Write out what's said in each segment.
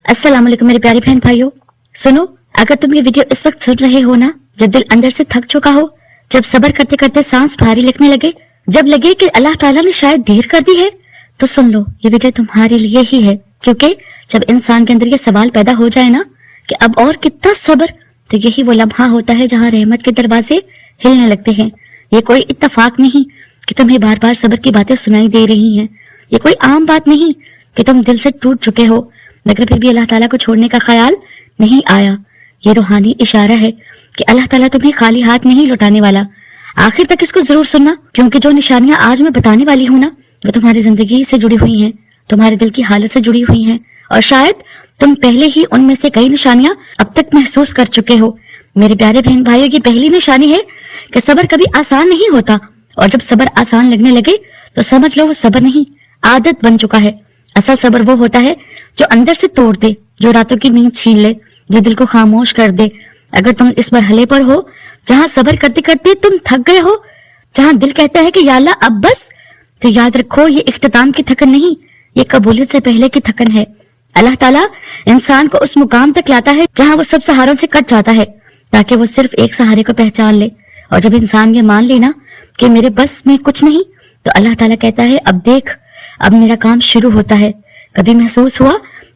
अस्सलाम वालेकुम मेरे प्यारे बहन भाइयों। सुनो, अगर तुम ये वीडियो इस वक्त सुन रहे हो ना, जब दिल अंदर से थक चुका हो, जब सब्र करते करते सांस भारी लगने लगे, जब लगे कि अल्लाह ताला ने शायद देर कर दी है, तो सुन लो, ये वीडियो तुम्हारे लिए ही है। क्योंकि जब इंसान के अंदर ये सवाल पैदा हो जाए ना कि अब और कितना सब्र, तो यही वो लम्हा होता है जहाँ रहमत के दरवाजे हिलने लगते हैं। ये कोई इत्तेफाक नहीं कि तुम्हें बार बार सब्र की बातें सुनाई दे रही हैं। ये कोई आम बात नहीं कि तुम दिल से टूट चुके हो, मगर फिर भी अल्लाह ताला को छोड़ने का ख्याल नहीं आया। ये रूहानी इशारा है कि अल्लाह ताला तुम्हें खाली हाथ नहीं लौटाने वाला। आखिर तक इसको जरूर सुनना, क्योंकि जो निशानियां आज मैं बताने वाली हूँ ना, वो तुम्हारी जिंदगी से जुड़ी हुई हैं, तुम्हारे दिल की हालत से जुड़ी हुई हैं, और शायद तुम पहले ही उनमें से कई निशानियां अब तक महसूस कर चुके हो। मेरे प्यारे बहन भाइयों, की पहली निशानी है कि सब्र कभी आसान नहीं होता, और जब सब्र आसान लगने लगे तो समझ लो वो सब्र नहीं, आदत बन चुका है। असल सब्र वो होता है जो अंदर से तोड़ दे, जो रातों की नींद छीन ले, जो दिल को खामोश कर दे। अगर तुम इस मरहले पर हो जहां सब्र करते करते तुम थक गए हो, जहां दिल कहता है कि या अल्लाह अब बस, तो याद रखो ये इख्तिताम की थकन नहीं, ये कबूलियत से पहले की थकन है। अल्लाह ताला इंसान को उस मुकाम तक लाता है जहां वो सब सहारों से कट जाता है, ताकि वो सिर्फ एक सहारे को पहचान ले। और जब इंसान ये मान लेना कि मेरे बस में कुछ नहीं, तो अल्लाह ताला कहता है अब देख, अब मेरा काम शुरू होता है। कभी महसूस हुआ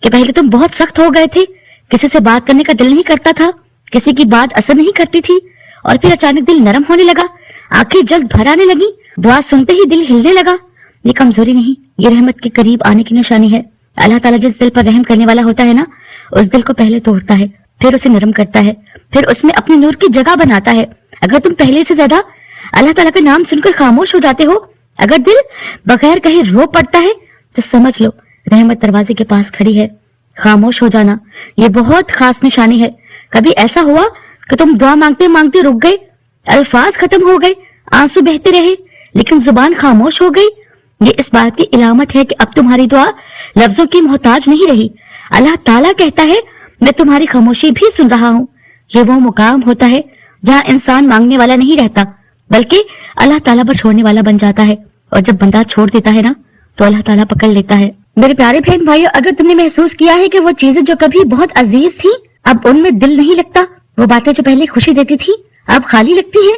कि पहले तुम बहुत सख्त हो गए थे, किसी से बात करने का दिल नहीं करता था, किसी की बात असर नहीं करती थी, और फिर अचानक दिल नरम होने लगा, आंखें जल्द भर आने लगी, दुआ सुनते ही दिल हिलने लगा। ये कमजोरी नहीं, ये रहमत के करीब आने की निशानी है। अल्लाह ताला जिस दिल पर रहम करने वाला होता है ना, उस दिल को पहले तोड़ता है, फिर उसे नरम करता है, फिर उसमें अपनी नूर की जगह बनाता है। अगर तुम पहले से ज्यादा अल्लाह ताला का नाम सुनकर खामोश हो जाते हो, अगर दिल बगैर कहीं रो पड़ता है, तो समझ लो रहमत दरवाजे के पास खड़ी है। खामोश हो जाना ये बहुत खास निशानी है। कभी ऐसा हुआ कि तुम दुआ मांगते मांगते रुक गए, अल्फाज खत्म हो गए, आंसू बहते रहे, लेकिन जुबान खामोश हो गई? ये इस बात की इलामत है कि अब तुम्हारी दुआ लफ्जों की मोहताज नहीं रही। अल्लाह ताला कहता है मैं तुम्हारी खामोशी भी सुन रहा हूँ। ये वो मुकाम होता है जहाँ इंसान मांगने वाला नहीं रहता, बल्कि अल्लाह ताला पर छोड़ने वाला बन जाता है। और जब बंदा छोड़ देता है ना, तो अल्लाह ताला पकड़ लेता है। मेरे प्यारे बहन भाइयों, अगर तुमने महसूस किया है कि वो चीजें जो कभी बहुत अजीज थी, अब उनमें दिल नहीं लगता, वो बातें जो पहले खुशी देती थी अब खाली लगती है,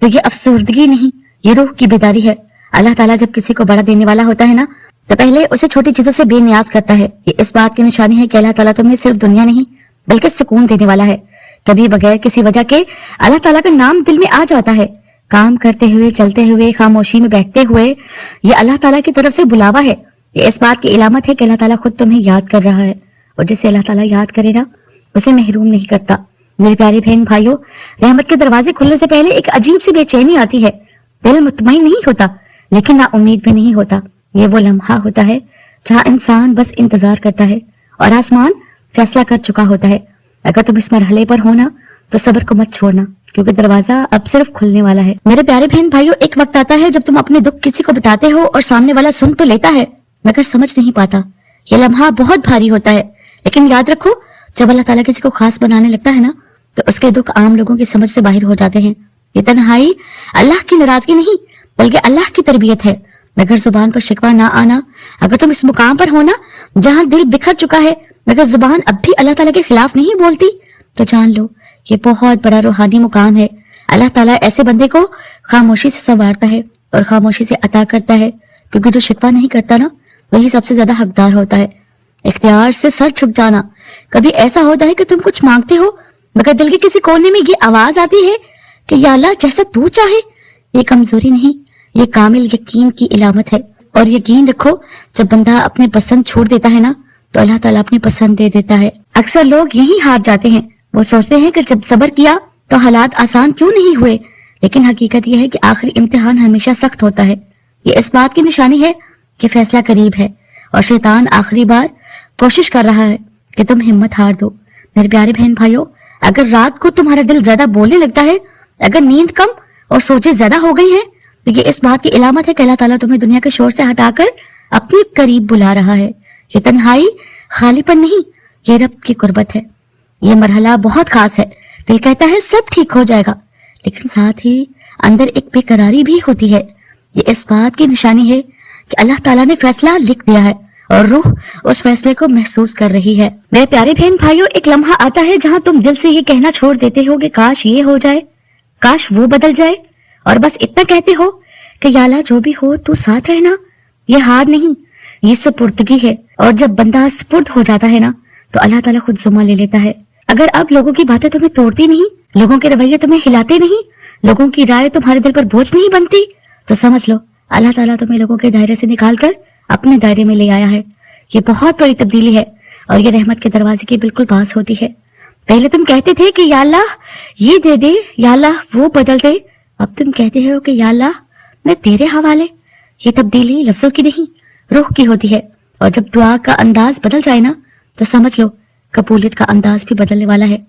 तो ये अफसुर्दगी नहीं, ये रूह की बेदारी है। अल्लाह ताला जब किसी को बड़ा देने वाला होता है ना, तो पहले उसे छोटी चीजों से बेनियाज करता है। ये इस बात की निशानी है कि अल्लाह ताला तुम्हें सिर्फ दुनिया नहीं बल्कि सुकून देने वाला है। कभी बगैर किसी वजह के अल्लाह ताला का नाम दिल में आ जाता है। काम करते हुए, चलते हुए, खामोशी में बैठते हुए, ये अल्लाह ताला की तरफ से बुलावा है। ये इस बात की इलामत है कि अल्लाह ताला खुद तुम्हें याद कर रहा है, और जिसे अल्लाह ताला याद करे ना, उसे महरूम नहीं करता। मेरे प्यारे बहन भाइयों, रहमत के दरवाजे खुलने से पहले एक अजीब सी बेचैनी आती है। दिल मुतमईन नहीं होता, लेकिन ना उम्मीद भी नहीं होता। ये वो लम्हा होता है जहाँ इंसान बस इंतजार करता है और आसमान फैसला कर चुका होता है। अगर तुम इस मरहले पर हो ना, तो सब्र को मत छोड़ना, क्योंकि दरवाजा अब सिर्फ खुलने वाला है। मेरे प्यारे बहन भाइयों, एक वक्त आता है जब तुम अपने दुख किसी को बताते हो और सामने वाला सुन तो लेता है, मगर समझ नहीं पाता। ये लम्हा बहुत भारी होता है, लेकिन याद रखो जब अल्लाह ताला किसी को खास बनाने लगता है ना, तो उसके दुख आम लोगों की समझ से बाहर हो जाते हैं। ये तन्हाई अल्लाह की नाराजगी नहीं, बल्कि अल्लाह की तरबियत है। मगर जुबान पर शिकवा ना आना। अगर तुम इस मुकाम पर हो ना जहाँ दिल बिखर चुका है, मगर जुबान अब भी अल्लाह ताला के खिलाफ नहीं बोलती, तो जान लो ये बहुत बड़ा रूहानी मुकाम है। अल्लाह ताला ऐसे बंदे को खामोशी से संवारता है और खामोशी से अता करता है, क्योंकि जो शिकवा नहीं करता ना, वही सबसे ज्यादा हकदार होता है। इख्तियार से सर झुक जाना। कभी ऐसा होता है कि तुम कुछ मांगते हो, मगर दिल के किसी कोने में ये आवाज आती है कि या अल्लाह जैसा तू चाहे। ये कमजोरी नहीं, ये कामिल यकीन की इलामत है। और यकीन रखो जब बंदा अपने पसंद छोड़ देता है ना, तो अल्लाह ताला अपनी पसंद दे देता है। अक्सर लोग यही हार जाते हैं। वो सोचते हैं कि जब सब्र किया तो हालात आसान क्यों नहीं हुए, लेकिन हकीकत यह है कि आखिरी इम्तिहान हमेशा सख्त होता है। ये इस बात की निशानी है कि फैसला करीब है, और शैतान आखिरी बार कोशिश कर रहा है कि तुम हिम्मत हार दो। मेरे प्यारे बहन भाइयों, अगर रात को तुम्हारा दिल ज्यादा बोलने लगता है, अगर नींद कम और सोचे ज्यादा हो गई है, तो ये इस बात की इलामत है कि अल्लाह ताला तुम्हें दुनिया के शोर से हटाकर अपने करीब बुला रहा है। ये तन्हाई खालीपन नहीं, ये रब की कुर्बत है। ये मरहला बहुत खास है। दिल कहता है सब ठीक हो जाएगा, लेकिन साथ ही अंदर एक बेकरारी भी होती है। ये इस बात की निशानी है कि अल्लाह ताला ने फैसला लिख दिया है और रूह उस फैसले को महसूस कर रही है। मेरे प्यारे बहन भाइयों, एक लम्हा आता है जहाँ तुम दिल से ये कहना छोड़ देते हो कि काश ये हो जाए, काश वो बदल जाए, और बस इतना कहते हो कि या अल्लाह जो भी हो तू साथ रहना। ये हार नहीं, ये सुपुर्दगी है। और जब बंदा सुपुर्द हो जाता है ना, तो अल्लाह ताला खुद ज़िम्मा ले लेता है। अगर अब लोगों की बातें तुम्हें तोड़ती नहीं, लोगों के रवैये तुम्हें हिलाते नहीं, लोगों की राय तुम्हारे दिल पर बोझ नहीं बनती, तो समझ लो अल्लाह ताला तुम्हें लोगों के दायरे से निकाल कर अपने दायरे में ले आया है। ये बहुत बड़ी तब्दीली है और ये रहमत के दरवाजे की बिल्कुल पास होती है। पहले तुम कहते थे कि या अल्लाह ये दे दे, या अल्लाह वो बदल दे। अब तुम कहते हो कि या अल्लाह मैं तेरे हवाले। ये तब्दीली लफ्जों की नहीं, रूह की होती है। और जब दुआ का अंदाज बदल जाए ना, तो समझ लो कबूलियत का अंदाज भी बदलने वाला है।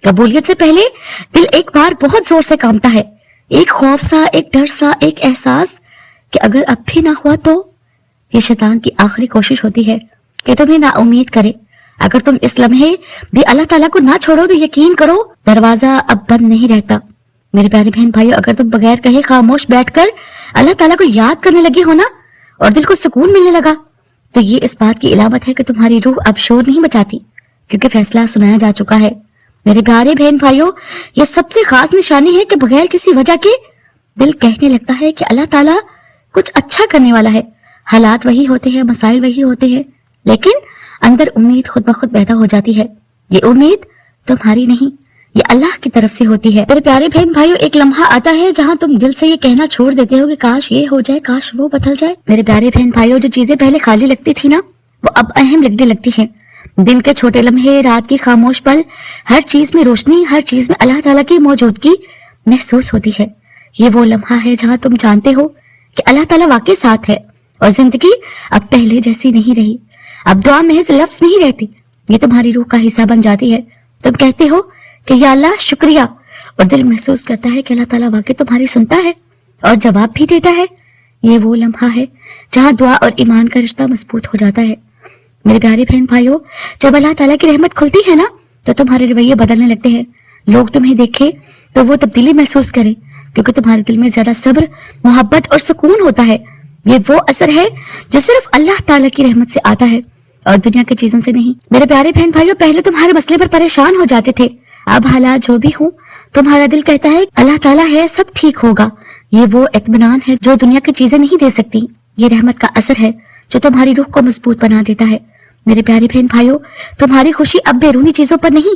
कबूलियत से पहले दिल एक बार बहुत जोर से कांपता है, एक खौफ सा, एक डर सा, एक एहसास कि अगर अब भी ना हुआ तो। ये शैतान की आखिरी कोशिश होती है कि तुम्हें ना उम्मीद करे। अगर तुम इस लम्हे भी अल्लाह ताला को ना छोड़ो तो यकीन करो दरवाजा अब बंद नहीं रहता। मेरे प्यारे बहन भाइयों, अगर तुम बगैर कहे खामोश बैठकर अल्लाह ताला को याद करने लगे हो ना, और दिल को सुकून मिलने लगा, तो ये इस बात की इलामत है कि तुम्हारी रूह अब शोर नहीं मचाती, क्योंकि फैसला सुनाया जा चुका है। मेरे प्यारे बहन भाइयों, ये सबसे खास निशानी है कि बगैर किसी वजह के दिल कहने लगता है कि अल्लाह ताला कुछ अच्छा करने वाला है। हालात वही होते हैं, मसाइल वही होते हैं, लेकिन अंदर उम्मीद खुद ब खुद पैदा हो जाती है। ये उम्मीद तुम्हारी नहीं, ये अल्लाह की तरफ से होती है। मेरे प्यारे बहन भाइयों, एक लम्हा आता है जहाँ तुम दिल से ये कहना छोड़ देते हो कि काश ये हो जाए, काश वो बदल जाए। मेरे प्यारे बहन भाइयों, जो चीजें पहले खाली लगती थी ना, वो अब अहम लगने लगती हैं। दिन के छोटे लम्हे, रात की खामोश पल, हर चीज में रोशनी, हर चीज में अल्लाह ताला की मौजूदगी महसूस होती है। ये वो लम्हा है जहाँ तुम जानते हो कि अल्लाह ताला वाकई साथ है और जिंदगी अब पहले जैसी नहीं रही। अब दुआ महज लफ्ज नहीं रहती, ये तुम्हारी रूह का हिस्सा बन जाती है। तुम कहते हो कि या अल्लाह शुक्रिया, और दिल महसूस करता है कि अल्लाह ताला वाकई तुम्हारी सुनता है और जवाब भी देता है। ये वो लम्हा है जहाँ दुआ और ईमान का रिश्ता मजबूत हो जाता है। मेरे प्यारे बहन भाइयों, जब अल्लाह ताला की रहमत खुलती है ना, तो तुम्हारे रवैये बदलने लगते हैं। लोग तुम्हें देखे तो वो तब्दीली महसूस करें, क्योंकि तुम्हारे दिल में ज्यादा सब्र, मोहब्बत और सुकून होता है। ये वो असर है जो सिर्फ अल्लाह ताला की रहमत से आता है और दुनिया की चीजों से नहीं। मेरे प्यारे बहन भाइयों, पहले तुम्हारे मसले पर परेशान हो जाते थे, अब हालात जो भी हो, तुम्हारा दिल कहता है अल्लाह ताला है, सब ठीक होगा। ये वो इत्मीनान है जो दुनिया की चीजें नहीं दे सकती। ये रहमत का असर है जो तुम्हारी रूह को मजबूत बना देता है। मेरे प्यारे बहन भाइयों, तुम्हारी खुशी अब बैरूनी चीजों पर नहीं,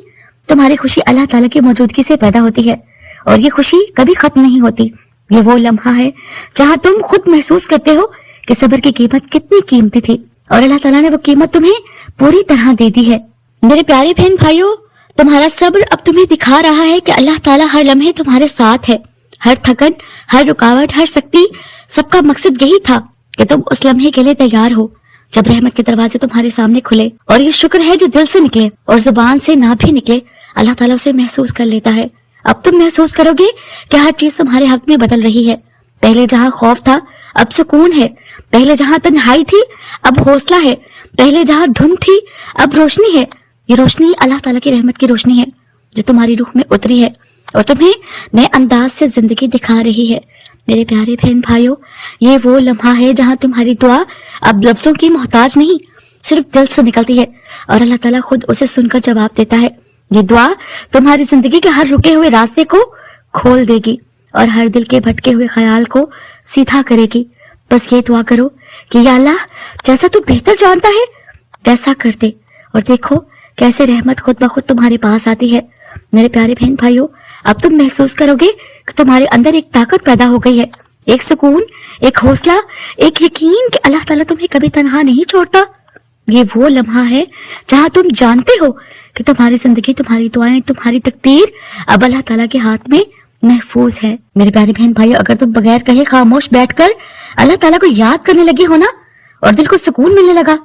तुम्हारी खुशी अल्लाह ताला की मौजूदगी से पैदा होती है, और ये खुशी कभी खत्म नहीं होती। ये वो लम्हा है जहाँ तुम खुद महसूस करते हो कि सब्र की कीमत कितनी कीमती थी, और अल्लाह ताला ने वो कीमत तुम्हें पूरी तरह दे दी है। मेरे प्यारे बहन भाइयों, तुम्हारा सब्र अब तुम्हें दिखा रहा है कि अल्लाह ताला हर लम्हे तुम्हारे साथ है। हर थकन, हर रुकावट, हर सख्ती, सबका मकसद यही था कि तुम उस लम्हे के लिए तैयार हो जब रहमत के दरवाजे तुम्हारे सामने खुले। और ये शुक्र है जो दिल से निकले और जुबान से ना भी निकले, अल्लाह ताला उसे महसूस कर लेता है। अब तुम महसूस करोगे कि हर चीज तुम्हारे हक में बदल रही है। पहले जहाँ खौफ था, अब सुकून है। पहले जहाँ तन्हाई थी, अब हौसला है। पहले जहाँ धुंध थी, अब रोशनी है। ये रोशनी अल्लाह ताला की रहमत की रोशनी है जो तुम्हारी रूह में उतरी है और तुम्हें नए अंदाज से जिंदगी दिखा रही है। मेरे प्यारे बहन भाइयों, ये वो लम्हा है जहाँ तुम्हारी दुआ अब लफ्जों की मोहताज नहीं, सिर्फ दिल से निकलती है, और अल्लाह ताला खुद उसे सुनकर जवाब देता है। ये दुआ तुम्हारी जिंदगी के हर रुके हुए रास्ते को खोल देगी और हर दिल के भटके हुए ख्याल को सीधा करेगी। बस ये दुआ करो कि या अल्लाह, जैसा तू बेहतर जानता है वैसा कर दे, और देखो कैसे रहमत खुद ब खुद तुम्हारे पास आती है। मेरे प्यारे बहन भाइयों, अब तुम महसूस करोगे कि तुम्हारे अंदर एक ताकत पैदा हो गई है, एक सुकून, एक हौसला, एक यकीन कि अल्लाह ताला तुम्हें कभी तन्हा नहीं छोड़ता। ये वो लम्हा है जहाँ तुम जानते हो कि तुम्हारी जिंदगी, तुम्हारी दुआएं, तुम्हारी तकदीर अब अल्लाह ताला के हाथ में महफूज है। मेरे प्यारे बहन भाइयों, अगर तुम बगैर कहे खामोश बैठकर अल्लाह ताला को याद करने लगे हो ना, और दिल को सुकून मिलने लगा,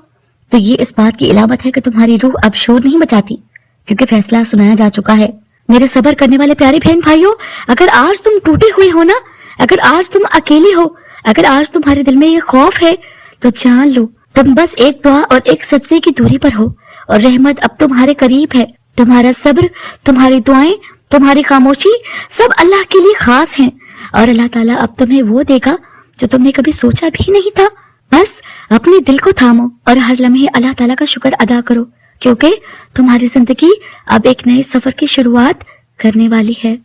तो ये इस बात की इलामत है कि तुम्हारी रूह अब शोर नहीं मचाती, क्योंकि फैसला सुनाया जा चुका है। मेरे सब्र करने वाले प्यारे बहन भाइयों, अगर आज तुम टूटे हुए हो ना, अगर आज तुम अकेले हो, अगर आज तुम्हारे दिल में ये खौफ है, तो जान लो तुम बस एक दुआ और एक सजदे की दूरी पर हो, और रहमत अब तुम्हारे करीब है। तुम्हारा सब्र, तुम्हारी दुआएं, तुम्हारी खामोशी सब अल्लाह के लिए खास हैं, और अल्लाह ताला अब तुम्हें वो देगा जो तुमने कभी सोचा भी नहीं था। بس اپنے دل کو تھامو اور ہر لمحے اللہ تعالیٰ کا شکر ادا کرو، کیونکہ تمہاری زندگی اب ایک نئے سفر کی شروعات کرنے والی ہے۔